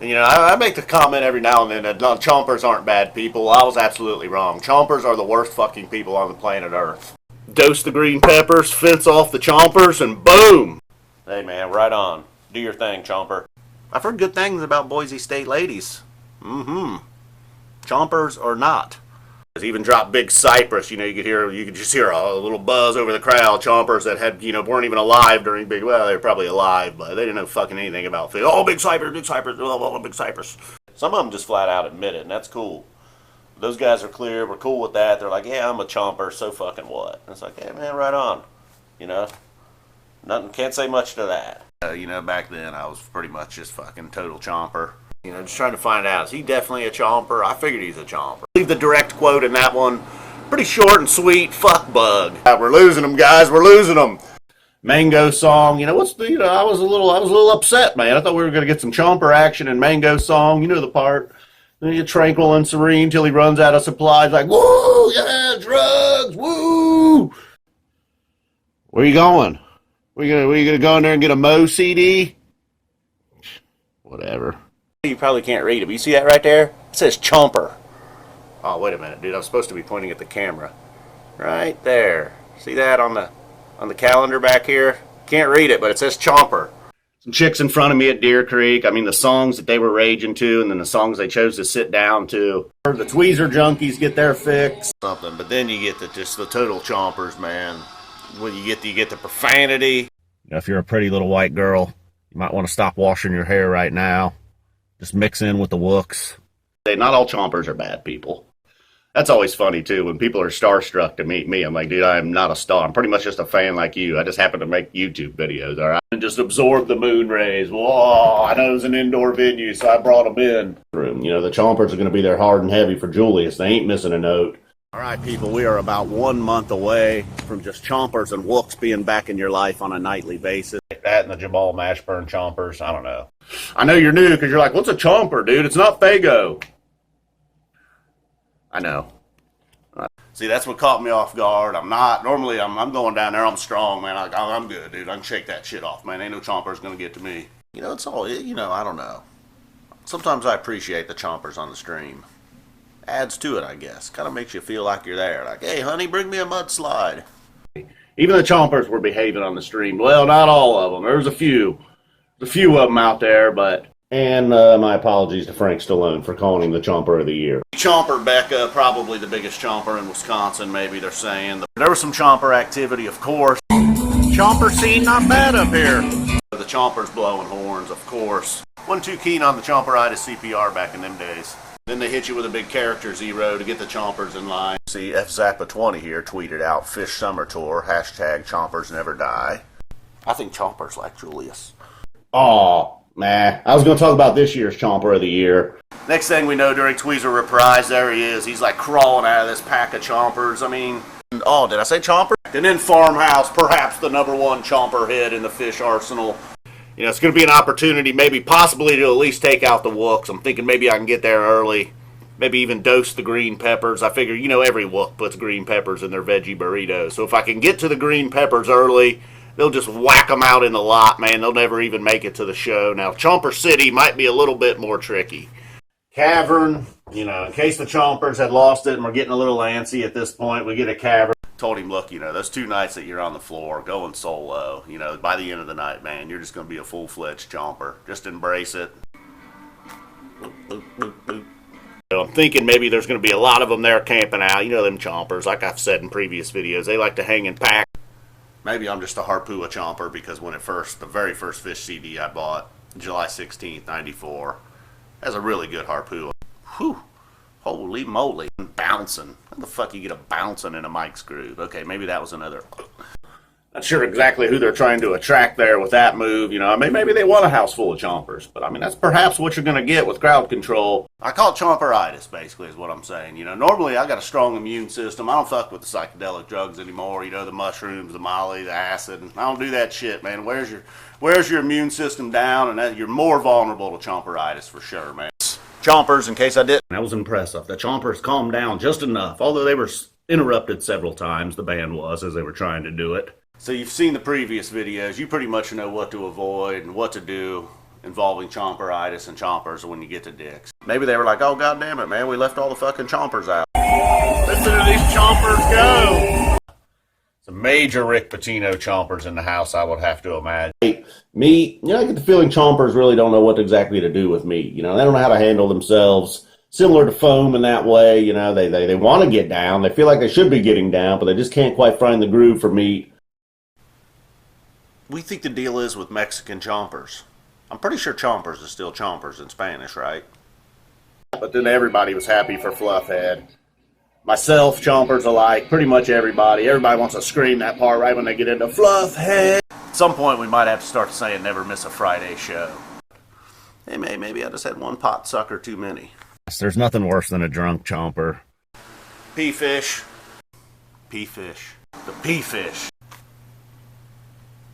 You know, I make the comment every now and then that no, chompers aren't bad people. I was absolutely wrong. Chompers are the worst fucking people on the planet Earth. Dose the green peppers, fence off the chompers, and boom! Hey man, right on. Do your thing, Chomper. I've heard good things about Boise State ladies. Mm-hmm. Chompers or not. Even dropped Big Cypress, you know, you could just hear a little buzz over the crowd. Chompers that had, you know, weren't even alive during Big, well, they were probably alive, but they didn't know fucking anything about food. Oh, Big Cypress, oh, Big Cypress. Some of them just flat out admit it, and that's cool. Those guys are clear, we're cool with that. They're like, yeah, I'm a chomper, so fucking what? And it's like, hey man, right on. You know? Nothing, can't say much to that. You know, back then I was pretty much just fucking total chomper. You know, just trying to find out, is he definitely a chomper? I figured he's a chomper. Leave the direct quote in that one. Pretty short and sweet. Fuck bug. We're losing them, guys. We're losing them. Mango song. You know, I was a little upset, man. I thought we were going to get some chomper action in Mango song. You know the part. Then you tranquil and serene till he runs out of supplies. Like, woo, yeah, drugs, woo. Where you going? Were you gonna go in there and get a Mo CD? Whatever. You probably can't read it, but you see that right there? It says Chomper. Oh, wait a minute, dude. I'm supposed to be pointing at the camera. Right there. See that on the calendar back here? Can't read it, but it says Chomper. Some chicks in front of me at Deer Creek. I mean, the songs that they were raging to, and then the songs they chose to sit down to. The Tweezer junkies get their fix. Something, but then you get just the total chompers, man. When you get the profanity. You know, if you're a pretty little white girl, you might want to stop washing your hair right now. Just mix in with the wooks. Not all chompers are bad people. That's always funny, too, when people are starstruck to meet me. I'm like, dude, I am not a star. I'm pretty much just a fan like you. I just happen to make YouTube videos, all right? And just absorb the moon rays. Whoa, I know it was an indoor venue, so I brought them in. You know, the chompers are going to be there hard and heavy for Julius. They ain't missing a note. All right, people, we are about 1 month away from just chompers and wooks being back in your life on a nightly basis. Like that and the Jamal Mashburn chompers, I don't know. I know you're new because you're like, what's a chomper, dude? It's not Fago. I know. See, that's what caught me off guard. Normally I'm going down there, I'm strong, man. I'm good, dude. I can shake that shit off, man. Ain't no chomper's going to get to me. You know, it's all, you know, I don't know. Sometimes I appreciate the chompers on the stream. Adds to it, I guess. Kind of makes you feel like you're there. Like, hey, honey, bring me a mudslide. Even the chompers were behaving on the stream. Well, not all of them. There was a few. There's a few of them out there, but... And my apologies to Frank Stallone for calling him the Chomper of the Year. Chomper Becca, probably the biggest chomper in Wisconsin, maybe they're saying. There was some chomper activity, of course. Chomper scene, not bad up here. The chompers blowing horns, of course. Wasn't too keen on the chomperitis CPR back in them days. Then they hit you with a big character zero to get the chompers in line. See, F Zappa 20 here tweeted out Fish Summer Tour, hashtag chompers never die. I think chompers like Julius. Aw, nah. I was going to talk about this year's Chomper of the Year. Next thing we know, during Tweezer Reprise, there he is. He's like crawling out of this pack of chompers. I mean, oh, did I say chomper? And then Farmhouse, perhaps the #1 chomper hit in the Fish arsenal. You know, it's going to be an opportunity, maybe possibly to at least take out the wooks. I'm thinking maybe I can get there early. Maybe even dose the green peppers. I figure, you know, every wook puts green peppers in their veggie burritos. So if I can get to the green peppers early, they'll just whack them out in the lot, man. They'll never even make it to the show. Now, Chomper City might be a little bit more tricky. Cavern, you know, in case the chompers had lost it and we're getting a little antsy at this point, we get a cavern. Told him, look, you know, those 2 nights that you're on the floor going solo, you know, by the end of the night, man, you're just going to be a full-fledged chomper. Just embrace it. Boop, boop, boop, boop. So I'm thinking maybe there's going to be a lot of them there camping out. You know them chompers, like I've said in previous videos, they like to hang and pack. Maybe I'm just a Harpua chomper because when the very first Fish CD I bought, July 16th, 94, has a really good Harpua. Whew. Holy moly. Bouncing. How the fuck you get a bouncing in a Mike's groove? Okay, maybe that was another... Not sure exactly who they're trying to attract there with that move. You know, I mean, maybe they want a house full of chompers. But, I mean, that's perhaps what you're going to get with crowd control. I call it chomperitis, basically, is what I'm saying. You know, normally I got a strong immune system. I don't fuck with the psychedelic drugs anymore. You know, the mushrooms, the molly, the acid. I don't do that shit, man. Where's your immune system down? And you're more vulnerable to chomperitis for sure, man. Chompers, in case I didn't. That was impressive. The chompers calmed down just enough. Although they were interrupted several times, the band was, as they were trying to do it. So you've seen the previous videos. You pretty much know what to avoid and what to do. involving chomperitis and chompers when you get to dicks. Maybe they were like, oh, god damn it, man, we left all the fucking chompers out. Listen to these chompers go! Some major Rick Pitino chompers in the house, I would have to imagine. Meat, I get the feeling chompers really don't know what exactly to do with meat. They don't know how to handle themselves. Similar to foam in that way, they want to get down. They feel like they should be getting down, but they just can't quite find the groove for meat. We think the deal is with Mexican chompers. I'm pretty sure chompers is still chompers in Spanish, right? But then everybody was happy for Fluffhead. Myself, chompers alike, pretty much everybody. Everybody wants to scream that part right when they get into Fluffhead. At some point, we might have to start saying never miss a Friday show. Hey, maybe I just had one pot sucker too many. There's nothing worse than a drunk chomper. Pea-fish. Pea-fish. The pea-fish.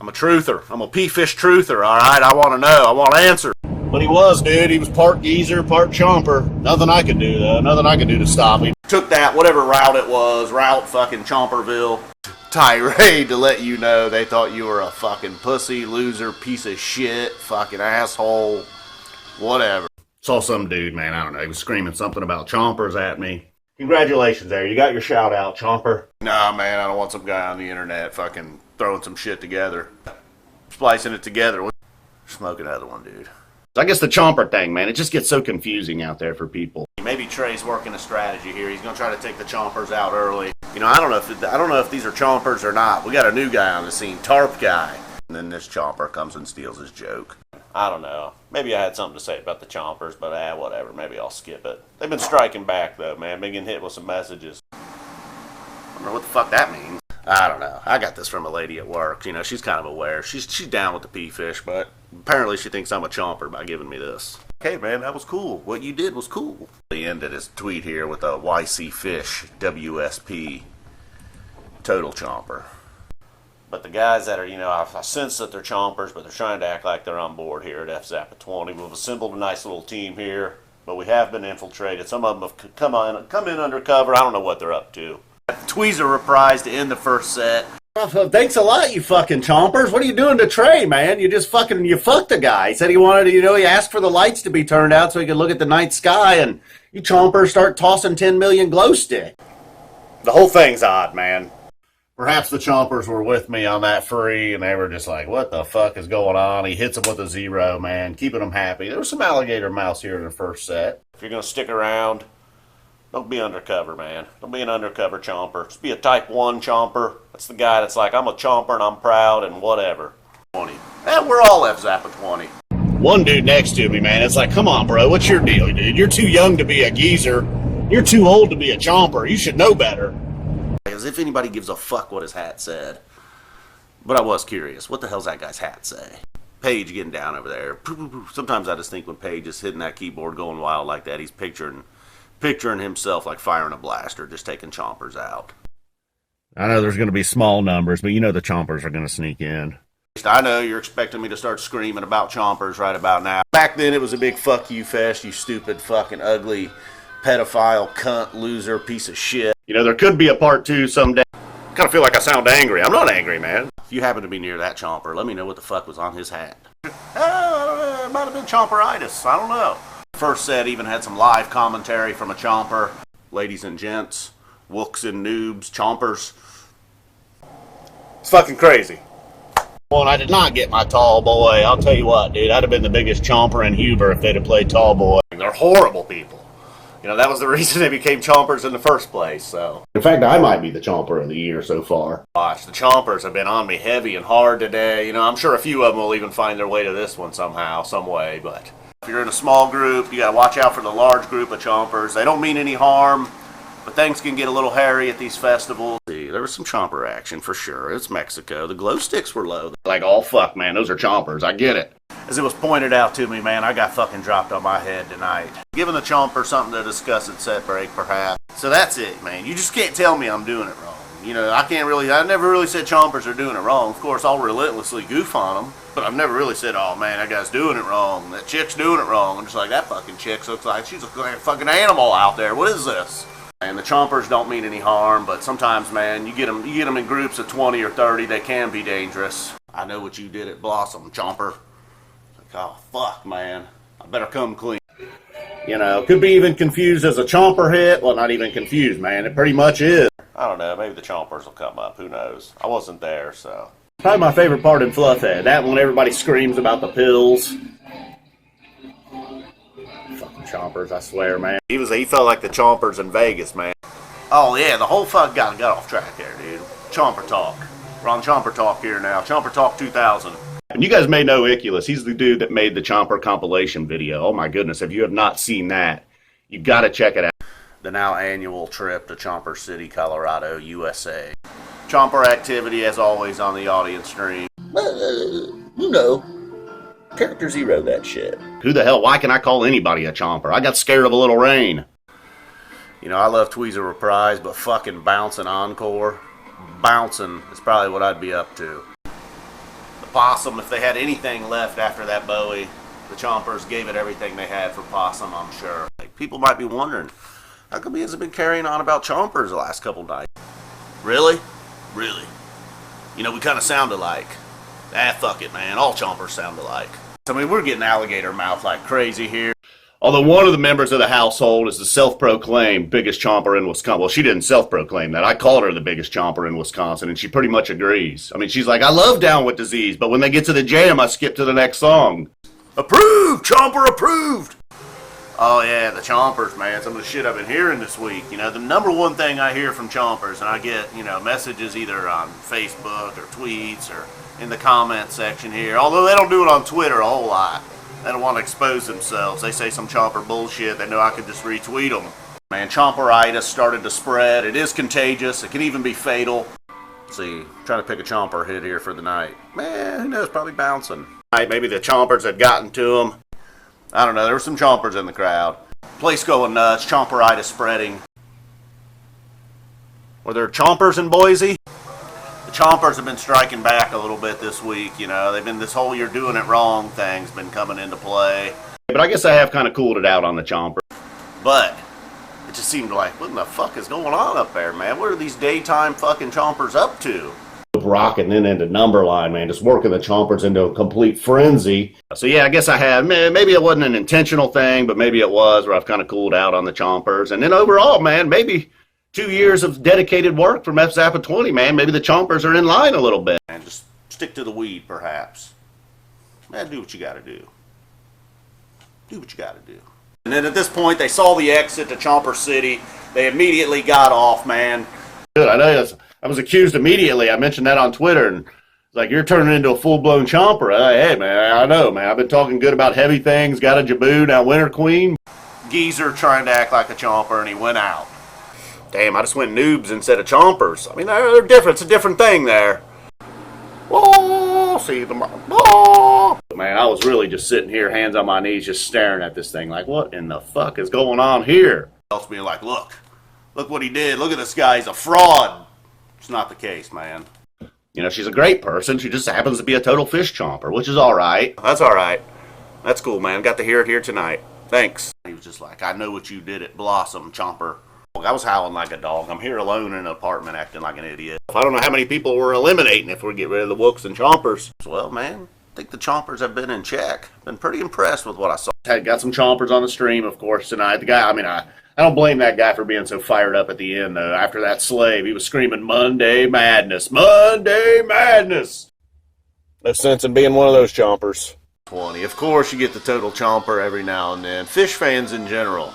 I'm a truther. I'm a pea-fish truther, all right? I want to know. I want answers. But he was, dude. He was part geezer, part chomper. Nothing I could do, though. Nothing I could do to stop him. Took that, whatever route it was, route fucking Chomperville tirade to let you know they thought you were a fucking pussy, loser, piece of shit, fucking asshole, whatever. Saw some dude, man, I don't know, he was screaming something about chompers at me. Congratulations there, you got your shout out, chomper. Nah, man, I don't want some guy on the internet fucking throwing some shit together. Splicing it together. Smoke another one, dude. I guess the chomper thing, man, it just gets so confusing out there for people. Maybe Trey's working a strategy here. He's gonna try to take the chompers out early. I don't know if these are chompers or not. We got a new guy on the scene, Tarp guy. And then this chomper comes and steals his joke. I don't know. Maybe I had something to say about the chompers, but whatever. Maybe I'll skip it. They've been striking back though, man. Been getting hit with some messages. I don't know what the fuck that means. I don't know. I got this from a lady at work. She's kind of aware. She's down with the pea fish, but apparently she thinks I'm a chomper by giving me this. Okay, man, that was cool. What you did was cool. He ended his tweet here with a YC Fish WSP total chomper. But the guys that are, I sense that they're chompers, but they're trying to act like they're on board here at FZappa 20. We've assembled a nice little team here, but we have been infiltrated. Some of them have come in undercover. I don't know what they're up to. Tweezer reprised to end the first set. Thanks a lot, you fucking chompers. What are you doing to Trey, man? You fucked the guy. He said he wanted to, he asked for the lights to be turned out so he could look at the night sky, and you chompers start tossing 10 million glow stick. The whole thing's odd, man. Perhaps the chompers were with me on that free, and they were just like, what the fuck is going on? He hits them with a 0, man, keeping them happy. There was some alligator mouse here in the first set. If you're going to stick around, don't be undercover, man. Don't be an undercover chomper. Just be a type 1 chomper. That's the guy that's like, I'm a chomper and I'm proud and whatever. 20. And we're all FZappa 20. One dude next to me, man, it's like, come on, bro, what's your deal, dude? You're too young to be a geezer. You're too old to be a chomper. You should know better. As if anybody gives a fuck what his hat said. But I was curious. What the hell's that guy's hat say? Paige getting down over there. Sometimes I just think when Paige is hitting that keyboard going wild like that, he's picturing himself like firing a blaster, just taking chompers out. I know there's going to be small numbers, but the chompers are going to sneak in. I know you're expecting me to start screaming about chompers right about now. Back then it was a big fuck you fest, you stupid fucking ugly pedophile cunt loser piece of shit. There could be a part 2 someday. I kind of feel like I sound angry. I'm not angry, man. If you happen to be near that chomper, let me know what the fuck was on his hat. It might have been chomperitis. I don't know. First set even had some live commentary from a chomper. Ladies and gents, wooks and noobs, chompers. It's fucking crazy. Well, I did not get my tall boy. I'll tell you what, dude. I'd have been the biggest chomper in Huber if they'd have played tall boy. They're horrible people. That was the reason they became chompers in the first place, so. In fact, I might be the chomper of the year so far. Watch, the chompers have been on me heavy and hard today. I'm sure a few of them will even find their way to this one somehow, some way, but if you're in a small group, you gotta watch out for the large group of chompers. They don't mean any harm, but things can get a little hairy at these festivals. See, there was some chomper action for sure. It's Mexico. The glow sticks were low. Like, oh fuck, man, those are chompers. I get it. As it was pointed out to me, man, I got fucking dropped on my head tonight. Giving the chomper something to discuss at set break, perhaps. So that's it, man. You just can't tell me I'm doing it wrong. I never really said chompers are doing it wrong. Of course, I'll relentlessly goof on them, but I've never really said, oh man, that guy's doing it wrong. That chick's doing it wrong. I'm just like, that fucking chick looks like she's a fucking animal out there. What is this? And the chompers don't mean any harm, but sometimes, man, you get them in groups of 20 or 30, they can be dangerous. I know what you did at Blossom, chomper. Like, oh, fuck, man. I better come clean. You know, could be even confused as a Chomper hit. Well, not even confused, man. It pretty much is. I don't know. Maybe the Chompers will come up. Who knows? I wasn't there, so. Probably my favorite part in Fluffhead. That one, everybody screams about the pills. Fucking Chompers, I swear, man. He felt like the Chompers in Vegas, man. Oh, yeah, the whole fuck got off track there, dude. Chomper Talk. We're on Chomper Talk here now. Chomper Talk 2000. And you guys may know Iculus. He's the dude that made the Chomper Compilation video. Oh, my goodness. If you have not seen that, you got to check it out. The now annual trip to Chomper City, Colorado, USA. Chomper activity, as always, on the audience stream. You know, Character Zero that shit. Who the hell? Why can I call anybody a Chomper? I got scared of a little rain. You know, I love Tweezer Reprise, but fucking Bouncing Encore. Bouncing is probably what I'd be up to. The Possum, if they had anything left after that Bowie, the Chompers gave it everything they had for Possum, I'm sure. Like, people might be wondering, how come he hasn't been carrying on about Chompers the last couple nights? Really? Really? You know, we kind of sound alike. Ah, fuck it, man. All Chompers sound alike. I mean, we're getting alligator mouth like crazy here. Although one of the members of the household is the self-proclaimed biggest chomper in Wisconsin. Well, she didn't self-proclaim that. I called her the biggest chomper in Wisconsin, and she pretty much agrees. I mean, she's like, I love Down with Disease, but when they get to the jam, I skip to the next song. Approved! Chomper approved! Oh, yeah, the Chompers, man. Some of the shit I've been hearing this week. You know, the number one thing I hear from Chompers, and I get, you know, messages either on Facebook or tweets or in the comment section here, although they don't do it on Twitter a whole lot. They don't want to expose themselves. They say some Chomper bullshit. They know I could just retweet them. Man, Chomperitis started to spread. It is contagious. It can even be fatal. Let's see, trying to pick a Chomper hit here for the night. Man, who knows? Probably Bouncing. Maybe the Chompers had gotten to him. I don't know. There were some Chompers in the crowd. Place going nuts. Chomperitis spreading. Were there Chompers in Boise? Chompers have been striking back a little bit this week, you know. They've been, this whole "you're doing it wrong" thing's been coming into play. But I guess I have kind of cooled it out on the Chomper. But it just seemed like, what in the fuck is going on up there, man? What are these daytime fucking Chompers up to? Rocking then into Numberline, man, just working the Chompers into a complete frenzy. So yeah, I guess I have. Maybe it wasn't an intentional thing, but maybe it was, where I've kind of cooled out on the Chompers. And then overall, man, maybe 2 years of dedicated work from F-Zappa 20, man. Maybe the Chompers are in line a little bit. And just stick to the weed, perhaps. Man, do what you gotta do. Do what you gotta do. And then at this point, they saw the exit to Chomper City. They immediately got off, man. Good, I know I was accused immediately. I mentioned that on Twitter, and it's like, you're turning into a full-blown Chomper. Hey, man, I know, man. I've been talking good about heavy things. Got a Jaboo, now Winter Queen. Geezer trying to act like a Chomper, and he went out. Damn, I just went noobs instead of Chompers. I mean, they're different. It's a different thing there. Whoa, see the whoa. Man, I was really just sitting here, hands on my knees, just staring at this thing like, what in the fuck is going on here? Else being like, look what he did. Look at this guy. He's a fraud. It's not the case, man. You know, she's a great person. She just happens to be a total fish chomper, which is all right. That's all right. That's cool, man. Got to hear it here tonight. Thanks. He was just like, I know what you did at Blossom, Chomper. I was howling like a dog. I'm here alone in an apartment acting like an idiot. I don't know how many people we're eliminating if we get rid of the Wooks and Chompers. Well, man, I think the Chompers have been in check. Been pretty impressed with what I saw. Got some Chompers on the stream, of course, tonight. The guy, I mean, I don't blame that guy for being so fired up at the end, though. After that slave, he was screaming, Monday Madness, Monday Madness. No sense in being one of those Chompers. 20. Of course, you get the total Chomper every now and then. Fish fans in general.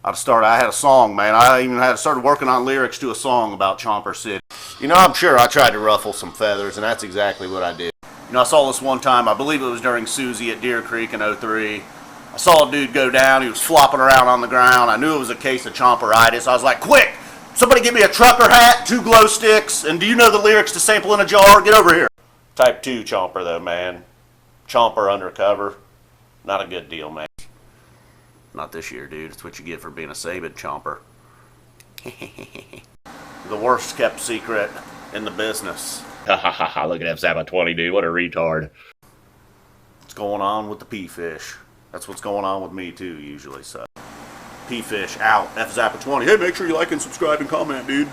I had a song, man. I even started working on lyrics to a song about Chomper City. You know, I'm sure I tried to ruffle some feathers, and that's exactly what I did. You know, I saw this one time, I believe it was during Susie at Deer Creek in '03. I saw a dude go down. He was flopping around on the ground. I knew it was a case of Chomperitis. I was like, quick, somebody give me a trucker hat, 2 glow sticks, and do you know the lyrics to Sample in a Jar? Get over here. Type 2 Chomper, though, man. Chomper undercover. Not a good deal, man. Not this year, dude. It's what you get for being a Sabid Chomper. The worst kept secret in the business. Ha ha ha ha, look at F-Zappa 20, dude. What a retard. What's going on with the P-Fish? That's what's going on with me, too, usually. So, P-Fish out. F-Zappa 20. Hey, make sure you like and subscribe and comment, dude.